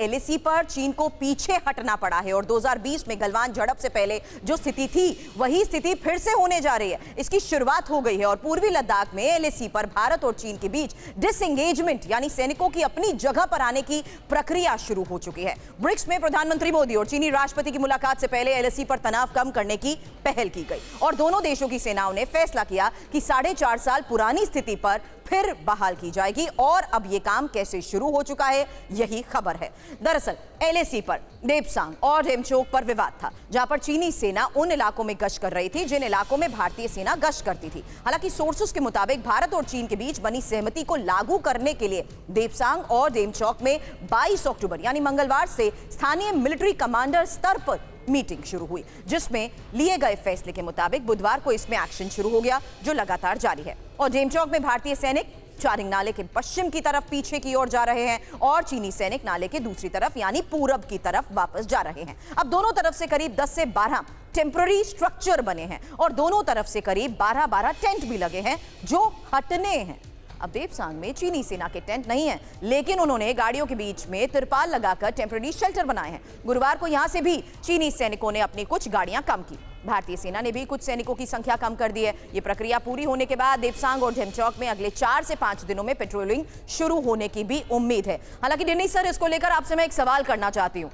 LAC पर चीन को पीछे हटना पड़ा है और 2020 में गलवान झड़प से पहले जो स्थिति थी वही स्थिति फिर से होने जा रही है। इसकी शुरुआत हो गई है और पूर्वी लद्दाख में एलएसी पर भारत और चीन के बीच डिसएंगेजमेंट यानी सैनिकों की अपनी जगह पर आने की प्रक्रिया शुरू हो चुकी है। ब्रिक्स में प्रधानमंत्री मोदी और चीनी राष्ट्रपति की मुलाकात से पहले एलएसी पर तनाव कम करने की पहल की गई और दोनों देशों की सेनाओं ने फैसला किया कि 4.5 साल पुरानी स्थिति पर फिर बहाल की जाएगी और अब यह काम कैसे शुरू हो चुका है यही खबर है। दरअसल एलएसी पर देपसांग और डेमचोक पर विवाद था, जहां पर चीनी सेना उन इलाकों में गश्त कर रही थी जिन इलाकों में भारतीय सेना गश्त करती थी। हालांकि सोर्सेस के मुताबिक भारत और चीन के बीच बनी सहमति को लागू करने के लिए देपसांग और डेमचोक में 22 अक्टूबर यानी मंगलवार से स्थानीय मिलिट्री कमांडर स्तर पर मीटिंग शुरू हुई, जिसमें लिए गए फैसले के मुताबिक बुधवार को इसमें एक्शन शुरू हो गया जो लगातार जारी है। और डेमचोक में भारतीय सैनिक चारिंग नाले के पश्चिम की तरफ पीछे की ओर जा रहे हैं और चीनी सैनिक नाले के दूसरी तरफ यानी पूरब की तरफ वापस जा रहे हैं। अब दोनों तरफ से करीब 10 से 12 टेम्पररी स्ट्रक्चर बने हैं और दोनों तरफ से करीब 12-12 टेंट भी लगे हैं जो हटने हैं। अब देपसांग में चीनी सेना के टेंट नहीं है, लेकिन उन्होंने गाड़ियों के बीच में तिरपाल लगाकर टेम्पररी शेल्टर बनाए हैं। गुरुवार को यहां से भी चीनी सैनिकों ने अपनी कुछ गाड़ियां कम की। भारतीय सेना ने भी कुछ सैनिकों की संख्या कम कर दी है। ये प्रक्रिया पूरी होने के बाद देपसांग और डेमचोक में अगले 4 से 5 दिनों में पेट्रोलिंग शुरू होने की भी उम्मीद है। हालांकि डिनी सर, इसको लेकर आपसे मैं एक सवाल करना चाहती हूँ,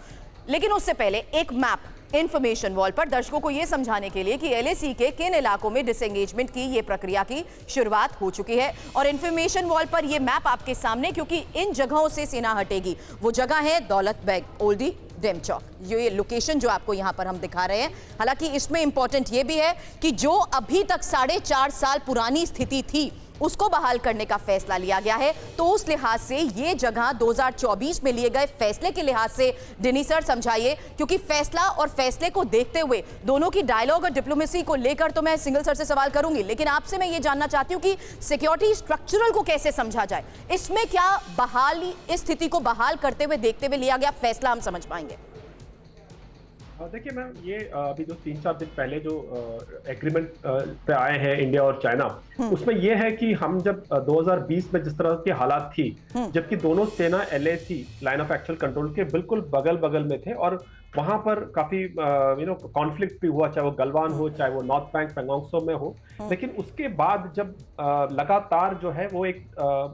लेकिन उससे पहले एक मैप इंफॉर्मेशन वॉल पर दर्शकों को यह समझाने के लिए कि एलएसी के किन इलाकों में डिसएंगेजमेंट की ये प्रक्रिया की शुरुआत हो चुकी है। और इंफॉर्मेशन वॉल पर यह मैप आपके सामने, क्योंकि इन जगहों से सेना हटेगी। वो जगह है दौलत बेग ओल्डी डेमचोक, ये लोकेशन जो आपको यहां पर हम दिखा रहे हैं। हालांकि इसमें इंपॉर्टेंट यह भी है कि जो अभी तक 4.5 साल पुरानी स्थिति थी उसको बहाल करने का फैसला लिया गया है। तो उस लिहाज से ये जगह 2024 में लिए गए फैसले के लिहाज से डिनी सर समझाइए, क्योंकि फैसला और फैसले को देखते हुए दोनों की डायलॉग और डिप्लोमेसी को लेकर तो मैं सिंगल सर से सवाल करूंगी, लेकिन आपसे मैं ये जानना चाहती हूं कि सिक्योरिटी स्ट्रक्चरल को कैसे समझा जाए। इसमें क्या बहाली, इस स्थिति को बहाल करते हुए देखते हुए लिया गया फैसला हम समझ पाएंगे? देखिए मैम, ये अभी जो 3-4 दिन पहले जो एग्रीमेंट पे आए हैं इंडिया और चाइना, उसमें ये है कि हम जब 2020 में जिस तरह की हालात थी, जबकि दोनों सेना LAC line of actual control के बिल्कुल बगल बगल में थे और वहां पर काफी कॉन्फ्लिक्ट भी हुआ, चाहे वो गलवान हो, चाहे वो नॉर्थ बैंक पेंगोंग त्सो में हो। लेकिन उसके बाद जब लगातार जो है वो एक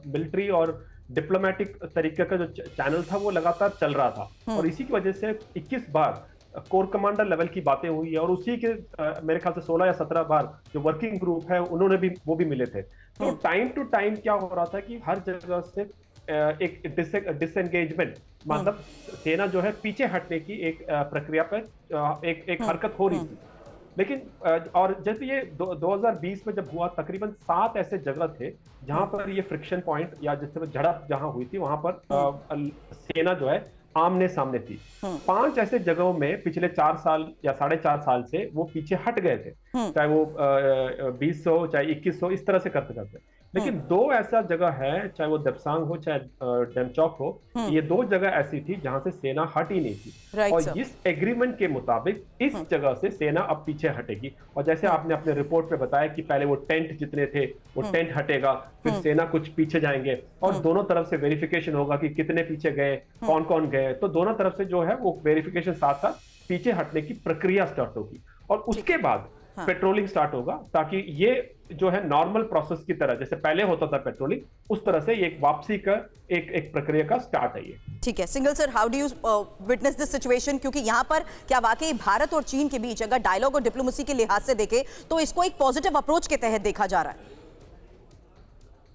मिलिट्री और डिप्लोमेटिक तरीके का जो चैनल था वो लगातार चल रहा था और इसी की वजह से 21 बार कोर कमांडर लेवल की बातें हुई है और उसी के मेरे ख्याल से 16 या 17 बार जो वर्किंग ग्रुप है उन्होंने भी वो भी मिले थे। तो टाइम टू टाइम क्या हो रहा था कि हर जगह से एक डिसएंगेजमेंट, मतलब सेना जो है पीछे हटने की एक प्रक्रिया पर एक हरकत हो रही थी। लेकिन और जैसे ये 2020 में जब हुआ, तकरीबन 7 ऐसे जगह थे जहां पर ये फ्रिक्शन पॉइंट या जिससे झड़प जहां हुई थी वहां पर सेना जो है आमने सामने थी। 5 ऐसे जगहों में पिछले 4 साल या 4.5 साल से वो पीछे हट गए थे, चाहे वो 20 हो चाहे 21 हो, इस तरह से करते करते। लेकिन 2 ऐसा जगह है, चाहे वो देपसांग हो चाहे डेमचोक हो, ये 2 जगह ऐसी थी जहां से सेना हट ही नहीं थी। और इस एग्रीमेंट के मुताबिक इस जगह से सेना अब पीछे हटेगी। और जैसे आपने अपने रिपोर्ट में बताया कि पहले वो टेंट जितने थे वो टेंट हटेगा, फिर सेना कुछ पीछे जाएंगे और दोनों तरफ से वेरिफिकेशन होगा कि कितने पीछे गए, कौन कौन गए। तो दोनों तरफ से जो है वो वेरिफिकेशन साथ साथ पीछे हटने की प्रक्रिया स्टार्ट होगी और उसके बाद पेट्रोलिंग स्टार्ट होगा, ताकि ये जो है नॉर्मल प्रोसेस की तरह जैसे पहले होता था पेट्रोलिंग, उस तरह से एक वापसी का एक प्रक्रिया का स्टार्ट है ये। ठीक है single sir, how do you witness this situation, क्योंकि यहाँ पर क्या वाकई भारत और चीन के बीच अगर डायलॉग और डिप्लोमेसी के लिहाज से देखें तो इसको एक पॉजिटिव अप्रोच के तहत देखा जा रहा है?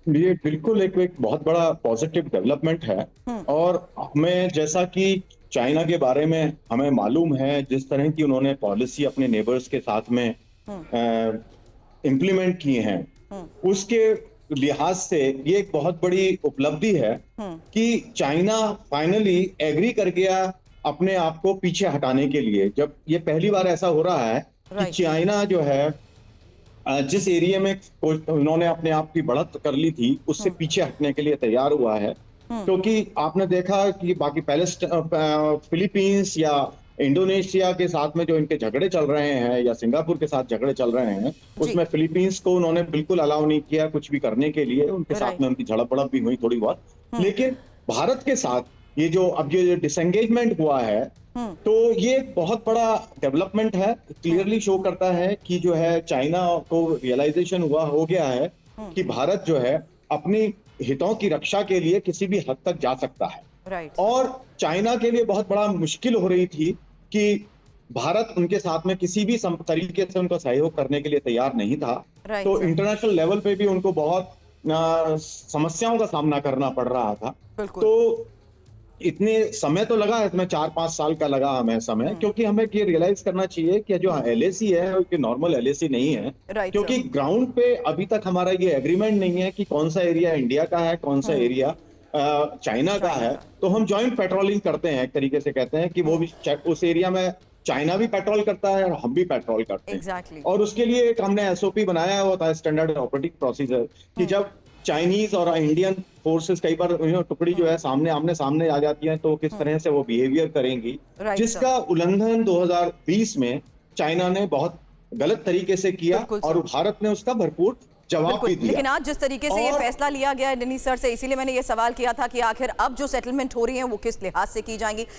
ये बिल्कुल एक बहुत बड़ा पॉजिटिव डेवलपमेंट है और हमें, जैसा कि चाइना के बारे में हमें मालूम है, जिस तरह की उन्होंने पॉलिसी अपने नेबर्स के साथ में इम्प्लीमेंट किए हैं, उसके लिहाज से ये एक बहुत बड़ी उपलब्धि है कि चाइना फाइनली एग्री कर गया अपने आप को पीछे हटाने के लिए। जब ये पहली बार ऐसा हो रहा है कि चाइना जो है जिस एरिया में उन्होंने अपने आप की बढ़त कर ली थी उससे पीछे हटने के लिए तैयार हुआ है। क्योंकि आपने देखा कि बाकी फिलीपींस या इंडोनेशिया के साथ में जो इनके झगड़े चल रहे हैं या सिंगापुर के साथ झगड़े चल रहे हैं, उसमें फिलीपींस को उन्होंने बिल्कुल अलाउ नहीं किया कुछ भी करने के लिए। उनके साथ में उनकी झड़प भी हुई थोड़ी बहुत। लेकिन भारत के साथ ये जो अब ये डिसएंगेजमेंट हुआ है, तो ये एक बहुत बड़ा डेवलपमेंट है। क्लियरली शो करता है कि जो है चाइना को रियलाइजेशन हो गया है कि भारत जो है अपनी हितों की रक्षा के लिए किसी भी हद तक जा सकता है। राइट। और चाइना के लिए बहुत बड़ा मुश्किल हो रही थी कि भारत उनके साथ में किसी भी तरीके से उनका सहयोग करने के लिए तैयार नहीं था। Right, तो sir. इंटरनेशनल लेवल पे भी उनको बहुत समस्याओं का सामना करना पड़ रहा था। बिल्कुल। तो इतने समय तो लगा, इसमें 4-5 साल का लगा हमें समय, क्योंकि हमें ये रियलाइज करना चाहिए कि जो एलएसी है वो नॉर्मल एलएसी नहीं है। Right, क्योंकि sir. ग्राउंड पे अभी तक हमारा ये एग्रीमेंट नहीं है कि कौन सा एरिया इंडिया का है, कौन सा एरिया चाइना का है। तो हम जॉइंट पेट्रोलिंग करते हैं, एक तरीके से कहते हैं कि वो भी उस एरिया में चाइना भी पेट्रोल करता है और हम भी पेट्रोल करते हैं। Exactly. और उसके लिए एक हमने एसओपी बनाया हुआ था, स्टैंडर्ड ऑपरेटिंग प्रोसीजर, कि जब चाइनीज और इंडियन फोर्सेस कई बार टुकड़ी जो है आमने सामने आ जाती है, तो किस तरह से वो बिहेवियर करेंगी, Right, जिसका उल्लंघन 2020 में चाइना ने बहुत गलत तरीके से किया बिल्कुल, और सर। भारत ने उसका भरपूर जवाब भी बिल्कुल। दिया। लेकिन आज जिस तरीके से ये और- फैसला लिया गया है डनीश सर से, इसीलिए मैंने ये सवाल किया था कि आखिर अब जो सेटलमेंट हो रही है वो किस लिहाज से की जाएंगी।